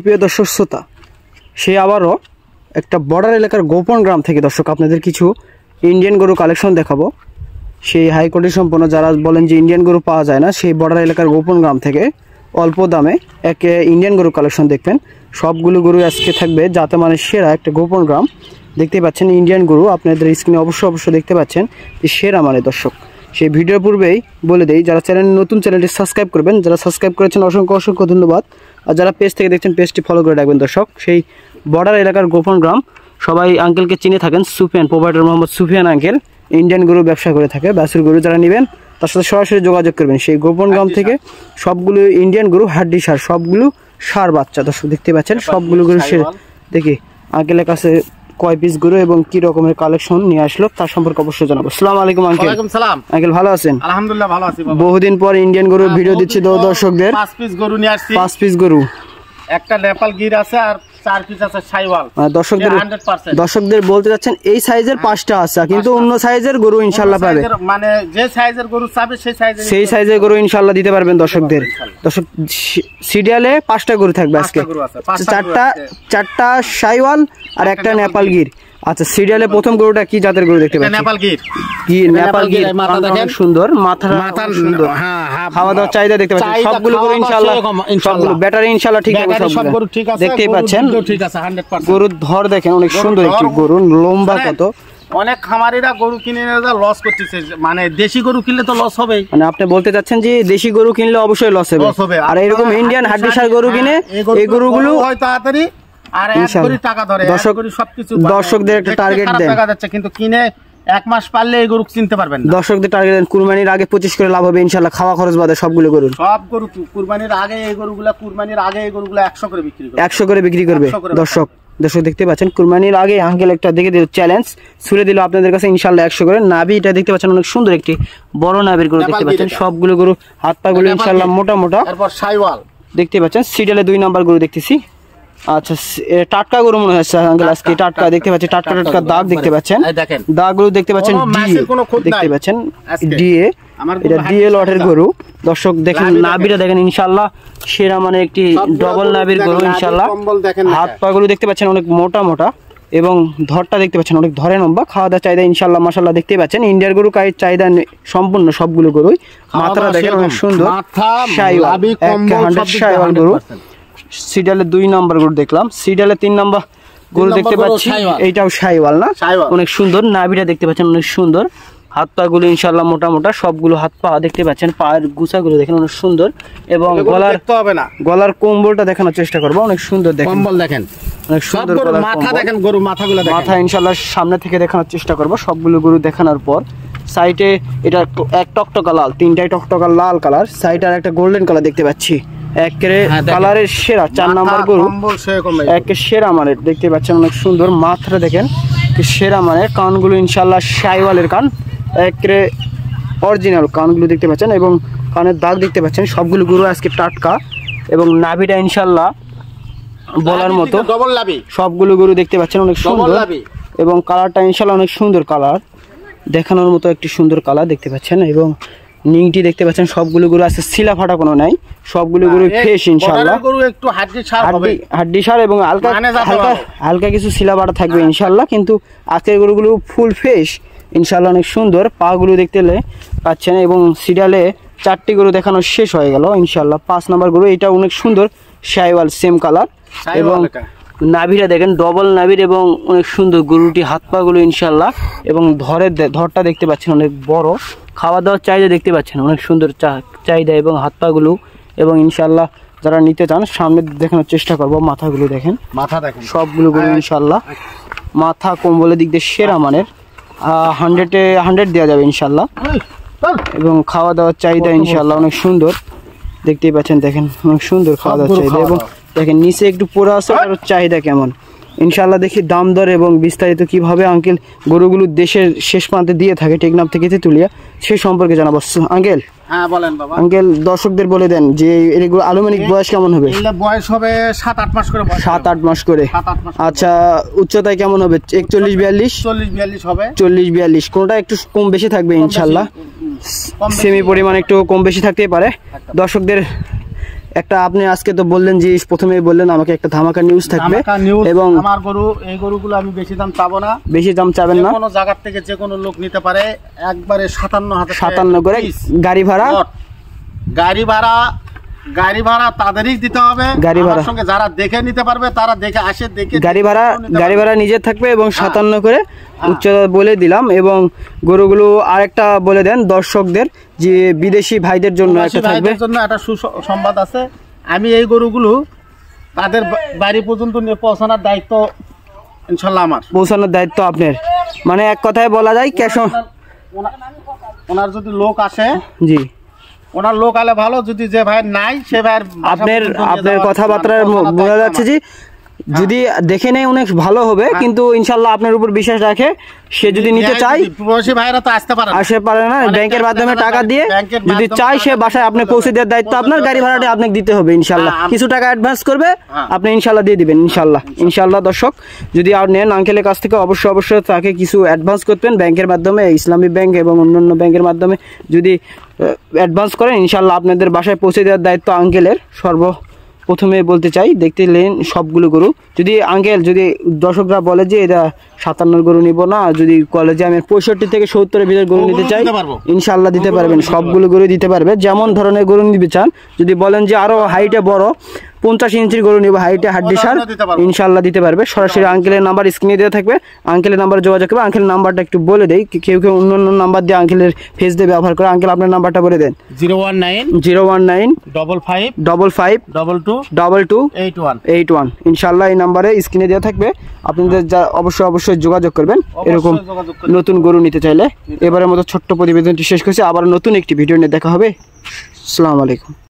প্রিয় দর্শক শ্রোতা, সে আবারও একটা বর্ডার এলাকার গোপন গ্রাম থেকে দর্শক আপনাদের কিছু ইন্ডিয়ান গরু কালেকশন দেখাবো। সেই হাইকোয়ালিটি সম্পন্ন যারা বলেন যে ইন্ডিয়ান গরু পাওয়া যায় না, সেই বর্ডার এলাকার গোপন গ্রাম থেকে অল্প দামে একে ইন্ডিয়ান গরু কালেকশন দেখবেন। সবগুলো গরু আজকে থাকবে যাতে মানে সেরা একটা গোপন গ্রাম। দেখতে পাচ্ছেন ইন্ডিয়ান গরু, আপনাদের স্ক্রিনে অবশ্যই দেখতে পাচ্ছেন যে সেরা মানে দর্শক। সেই ভিডিওর পূর্বেই বলে দেই, যারা নতুন চ্যানেলটি সাবস্ক্রাইব করবেন, যারা সাবস্ক্রাইব করেছেন অসংখ্য ধন্যবাদ। আর যারা পেজ থেকে দেখছেন পেজটি ফলো করে রাখবেন দর্শক। সেই বর্ডার এলাকার গোপন গ্রাম, সবাই আঙ্কেলকে চিনে থাকেন, Sufiyan provider Mohammad Sufiyan uncle Indian গরু ব্যবসা করে থাকে। বাছুর গরু যারা নেবেন তার সাথে সরাসরি যোগাযোগ করবেন। সেই গোপন গ্রাম থেকে সবগুলো ইন্ডিয়ান গরু হাড্ডি সার, সবগুলো সার বাচ্চা দর্শক দেখতে পাচ্ছেন। সবগুলো গরু দেখি আঙ্কেলের কাছে কয় পিস গরু এবং কি রকমের কালেকশন নিয়ে আসলো তার সম্পর্কে অবশ্যই জানাবো। আসসালামু আলাইকুম আঙ্কেল। ওয়ালাইকুম সালাম। আঙ্কেল ভালো আছেন? আলহামদুলিল্লাহ ভালো আছি বাবা। বহুদিন পর ইন্ডিয়ান গরু ভিডিও দিচ্ছি দর্শকদের। 5 পিস গরু নিয়ে আসছি। 5 পিস গরু, একটা নেপাল গির আছে আর 4 পিস আছে শাইওয়াল। দর্শকদের বলতে যাচ্ছেন এই সাইজের 5টা আছে, কিন্তু অন্য সাইজের গরু ইনশাআল্লাহ পাবে। মানে যে সাইজের গরু চাবে সেই সাইজের গরু ইনশাআল্লাহ দিতে পারবেন দর্শকদের। দর্শক সিরিয়ালে 5টা গরু থাকবে আজকে, 4টা শাইওয়াল আর একটা নেপাল গির। আচ্ছা, সিরিয়ালে প্রথম গরুটা কি জাতের গরু দেখতে পাচ্ছেন? নেপাল গির। নেপাল গির, মাথা দেখেন সুন্দর, মাথা সুন্দর, খাওয়া দাওয়ার চাহিদা দেখতে পাচ্ছেন। সবগুলো গরু ইনশাআল্লাহ, সবগুলো ব্যাটারি ইনশাআল্লাহ ঠিক আছে, সব গরু ঠিক আছে দেখতেই পাচ্ছেন। ঠিক আছে 100%। গরুর ধর দেখেন অনেক সুন্দর, একটি গরু লম্বা কত। অনেক খামারিরা গরু কিনে লস করতেছে, মানে দেশি গরু কিনলে তো লস হবে। মানে আপনি বলতে চাচ্ছেন যে দেশি গরু কিনলে অবশ্যই লস হবে, আর এরকম ইন্ডিয়ান হাড্ডিসার গরু কিনে এই গরুগুলো হয় তাড়াতাড়ি আর এক কোটি টাকা ধরে। দর্শকদের একটা টার্গেট দেন, কিন্তু কিনে 1 মাস পারলে এই গরু চিনতে পারবেন না। দর্শকদের টার্গেট দেন কুরবানির আগে 25 করে লাভ হবে ইনশাআল্লাহ, খাওয়া খরচ বাদে সবগুলো গরু। সব গরু কুরবানির আগে এই গরুগুলা 100 করে বিক্রি করবে। 100 করে বিক্রি করবে দর্শক দেখতে পাচ্ছেন। কুরবানির আগে আঙ্কেল একটা দেখে দিল চ্যালেঞ্জ ছুড়ে দিল আপনাদের কাছে ইনশাআল্লাহ 100 করে। নাভি এটা দেখতে পাচ্ছেন অনেক সুন্দর, একটি বড় নাভির গরু দেখতে পাচ্ছেন। সবগুলো গরু হাত পা গুলো ইনশাআল্লাহ মোটা। তারপর শাইওয়াল দেখতে পাচ্ছেন। সিরিয়ালে 2 নাম্বার গরু দেখতেছি। আচ্ছা, টাটকা গরু মনে হচ্ছে আঙ্কেল আজকে টাটকা দেখতে পাচ্ছেন। টাটকা দাগ দেখতে পাচ্ছেন, দাগগুলো দেখতে পাচ্ছেন। দেখতে পাচ্ছেন ডিএ, এটা ডিএ লটের গরু দর্শক। দেখেন নাভিটা দেখেন ইনশাআল্লাহ সেরা মানে একটি ডবল নাভির গরু ইনশাআল্লাহ। হাত পা গুলো দেখতে পাচ্ছেন অনেক মোটা এবং ধরটা দেখতে পাচ্ছেন অনেক ধরে লম্বা। খাওয়া দাওয়া চাহিদা ইনশাআল্লাহ মাশাআল্লাহ দেখতে পাচ্ছেন। ইন্ডিয়ার গরু কাই চাহিদা সম্পূর্ণ সবগুলো গরুই। মাথাটা দেখেন অনেক সুন্দর, শাইওয়াল 100% গরু। সিরিয়ালে 2 নাম্বার গরু দেখলাম। সিরিয়ালে 3 নাম্বার গরু দেখতে পাচ্ছি, এইটাও শাইওয়াল না, অনেক সুন্দর। নাভিটা দেখতে পাচ্ছেন অনেক সুন্দর। হাত পা গুলো ইনশাআল্লাহ মোটা, সবগুলো হাত পা দেখতে পাচ্ছেন। পায়ের গুছাগুলো দেখেন অনেক সুন্দর এবং গলার কম্বলটা দেখানোর চেষ্টা করবো। অনেক সুন্দর দেখেন, কম্বল দেখেন অনেক সুন্দর। মাথা দেখেন, গরু মাথাগুলো দেখেন। মাথা ইনশাআল্লাহ সামনে থেকে দেখানোর চেষ্টা করবো সবগুলো গরু দেখানোর পর। সাইডে এটা এক টকটকা লাল, 3টাই টকটকা লাল কালার। সাইডে আর একটা গোল্ডেন কালার দেখতে পাচ্ছি। একেবারে কালারের সেরা 4 নাম্বার গরু, একে সেরা মানের দেখতে পাচ্ছেন অনেক সুন্দর। মাথাটা দেখেন সেরা মানের। কানগুলো ইনশাআল্লাহ শাইওয়ালের কান, একেবারে অরিজিনাল কানগুলো দেখতে পাচ্ছেন এবং কানের দাগ দেখতে পাচ্ছেন। সবগুলো গরু আজকে টাটকা এবং নাভিটা ইনশাআল্লাহ বলার মতো ডবল নাভি। সবগুলো গরু দেখতে পাচ্ছেন অনেক সুন্দর এবং কালারটা ইনশাআল্লাহ অনেক সুন্দর কালার, দেখানোর মতো একটি সুন্দর কালার দেখতে পাচ্ছেন। এবং নিংটি দেখতে পাচ্ছেন সবগুলো গরু আছে, শিলা ফাটা কোনো নাই, সবগুলো গরু ফ্রেশ ইনশাআল্লাহ। গরু একটু হাড্ডি সার এবং হালকা কিছু শিলা ফাটা থাকবে ইনশাআল্লাহ, কিন্তু আজকের গরুগুলো ফুল ফ্রেশ ইনশাআল্লাহ অনেক সুন্দর। পা গুলো দেখতে পাচ্ছেন এবং সিরিয়ালে 4টি গরু দেখানো শেষ হয়ে গেল ইনশাআল্লাহ। 5 নাম্বার গরু, এটা অনেক সুন্দর শাইওয়াল সেম কালার এবং নাভিটা দেখেন ডবল নাভির এবং অনেক সুন্দর গরুটি। হাত পা গুলো ইনশাআল্লাহ এবং ধরটা দেখতে পাচ্ছেন অনেক বড়। খাওয়া দাওয়ার চাহিদা দেখতে পাচ্ছেন অনেক সুন্দর চাহিদা এবং হাত পা গুলো এবং ইনশাআল্লাহ যারা নিতে চান সামনে দেখানোর চেষ্টা করবো। মাথাগুলো দেখেন, মাথা দেখেন সবগুলো গরু ইনশাআল্লাহ। মাথা কম্বলের দিক দিয়ে সেরা মানের, 100-এ 100 দেওয়া যাবে ইনশাআল্লাহ। এবং খাওয়া দাওয়ার চাহিদা ইনশাআল্লাহ অনেক সুন্দর দেখতেই পাচ্ছেন। দেখেন অনেক সুন্দর খাওয়া দাওয়ার চাহিদা এবং দেখেন নিচে একটু পোড়া আছে, আর চাহিদা কেমন ইনশাআল্লাহ। দেখি দাম দর এবং বিস্তারিত কিভাবে আঙ্কেল গরুগুলো দেশের শেষ প্রান্তে দিয়ে থাকে টেকনাফ থেকে তেতুলিয়া, সেই সম্পর্কে জানাবো। আঙ্কেল হ্যাঁ বলেন বাবা। আঙ্কেল দর্শকদের বলে দেন যে এগুলো আনুমানিক বয়স কেমন হবে? বয়স হবে 7-8 মাস করে। 7-8 মাস করে। আচ্ছা, উচ্চতায় কেমন হবে? 41-42? 40-42 হবে। 40-42, কোনটা একটু কম বেশি থাকবে ইনশাআল্লাহ, সেমি পরিমাণ একটু কম বেশি থাকতেই পারে। দর্শকদের একটা আপনি আজকে তো বললেন যে প্রথমেই বললেন আমাকে একটা ধামাকা নিউজ থাকবে এবং আমার গরু এই গরুগুলো আমি বেশি দাম চাবো না, বেশি দাম চাবেন না, কোনো জায়গা থেকে যে কোনো লোক নিতে পারে একবারে 57 করে। গাড়ি ভাড়া গাড়ি ভাড়া তাদেরই দিতে হবে, গাড়ি ভাড়া সঙ্গে যারা দেখে নিতে পারবে তারা দেখে আসে, দেখে গাড়ি ভাড়া নিজে থাকবে এবং 57 করে উচ্চতা বলে দিলাম। এবং গরুগুলো আরেকটা বলে দেন দর্শকদের যে বিদেশি ভাইদের জন্য একটা থাকবে, জন্য একটা সুসংবাদ আছে। আমি এই গরুগুলো তাদের বাড়ি পর্যন্ত নিয়ে পৌঁছানোর দায়িত্ব ইনশাআল্লাহ আমার, পৌঁছানোর দায়িত্ব আপনার, মানে এক কথায় বলা যায় ক্যাশ। ওনার যদি লোক আসে, জি ওনার লোক আলে ভালো, যদি যে ভাই নাই সে ভাইয়ের আপনার কথাবার্তায় বোঝা যাচ্ছে যে যদি দেখে নেয় অনেক ভালো হবে, কিন্তু ইনশাল্লাহ আপনার উপর বিশ্বাস রাখে। সে যদি নিতে চায়, প্রবাসী ভাইরা তো আসতে পারে না, ব্যাংকের মাধ্যমে টাকা দিয়ে যদি চাই সে বাসায় আপনি পৌঁছে দেওয়ার দায়িত্ব আপনার। গাড়ি ভাড়াটা আপনাকে দিতে হবে ইনশাল্লাহ, কিছু টাকা অ্যাডভান্স করবে, আপনি ইনশাল্লাহ দিয়ে দিবেন ইনশাল্লাহ। দর্শক যদি আর নেন আঙ্কেলের কাছ থেকে অবশ্যই তাকে কিছু অ্যাডভান্স করবেন ব্যাংকের মাধ্যমে, ইসলামী ব্যাংক এবং অন্যান্য ব্যাংকের মাধ্যমে যদি অ্যাডভান্স করেন ইনশাল্লাহ আপনাদের বাসায় পৌঁছে দেওয়ার দায়িত্ব আঙ্কেলের। প্রথমে বলতে চাই, দেখতে এলেন সবগুলো গরু। যদি আঙ্কেল যদি দর্শকরা বলে যে এটা 57 গরু নিব না, যদি কলেজে আমি 65 থেকে 70-এর ভিতরে গরু নিতে চাই, ইনশাল্লাহ দিতে পারবেন, সবগুলো গরু দিতে পারবে। যেমন ধরনের গরু নিতে চান, যদি বলেন যে আরো হাইটে বড় 50 ইঞ্চির গরু নিব, হাইটে হাড্ডি সার, ইনশাল্লাহ দিতে পারবে। সরাসরি আঙ্কেলের নাম্বার স্ক্রিনে দেওয়া থাকবে, আঙ্কেলের নাম্বারে যোগাযোগ করবে। আঙ্কেলের নাম্বারটা একটু বলে দেই, কেউ অন্য নাম্বার দিয়ে আঙ্কেলের ফেস দিয়ে ব্যবহার করে। আঙ্কেল আপনার নাম্বারটা বলে দেন। 019 55 22 81। ইনশাল্লাহ এই নাম্বারে স্ক্রিনে দেওয়া থাকবে, আপনাদের অবশ্যই যোগাযোগ করবেন এরকম নতুন গরু নিতে চাইলে। এবারের মতো ছোট্ট প্রতিবেদনটি শেষ করছি, আবার নতুন একটি ভিডিও নিয়ে দেখা হবে। আসসালামু আলাইকুম।